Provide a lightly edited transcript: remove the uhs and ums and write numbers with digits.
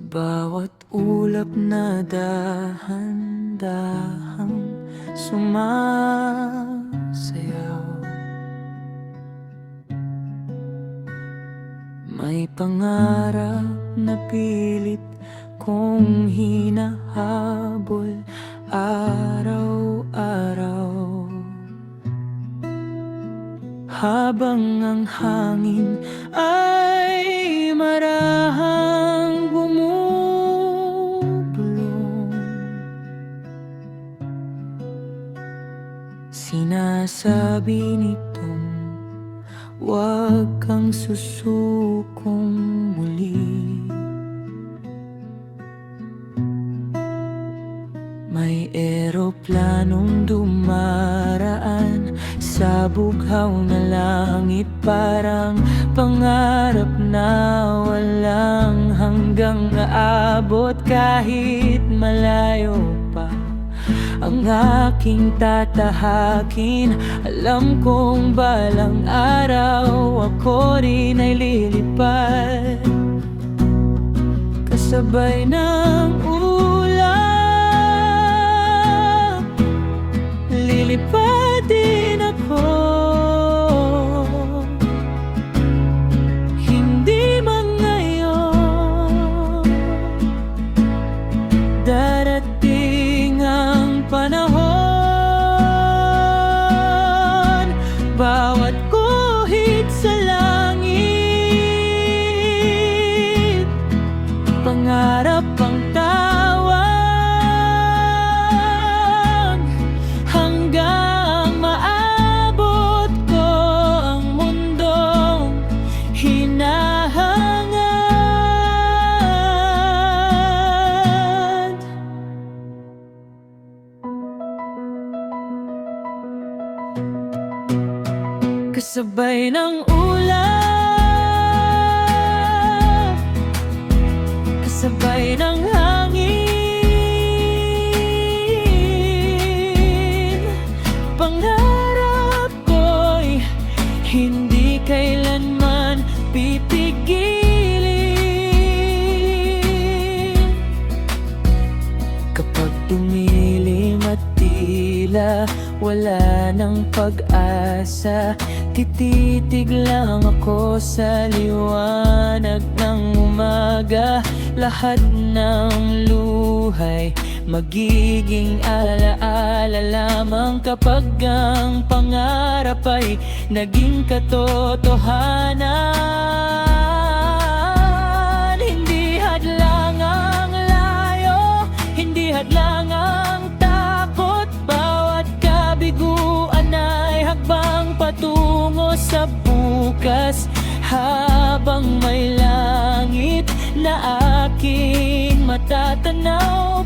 Bawat ulap na dahan-dahang sumasayaw, may pangarap na pilit kong hinahabol araw-araw. Habang ang hangin ay marahang bumubulong, sinasabi nitong huwag kang susukong muli. May eroplanong dumaraan sa bughaw na langit, parang pangarap na walang hanggang aabot. Kahit malayo pa ang aking tatahakin, alam kong balang araw ako rin ay lilipad kasabay ng ulap. Lilipad din ako, hindi man ngayon. Darating ang panahon, bawat guhit sa langit, pangarap ang tawag, hanggang maabot ko ang mundong hinahangad. Kasabay ng ulap, kasabay ng hangin, pangarap ko'y hindi kailanman pipigilin. Kapag tumilim at tila wala ng pag-asa, tititig lang ako sa liwanag ng umaga. Lahat ng luhay magiging alaala lamang kapag ang pangarap ay naging katotohanan. Hindi hadlang ang layo, hindi hadlang ang takot, bawat kabiguan ay hakbang patungo sa bukas. Habang may langit na aking matatanaw,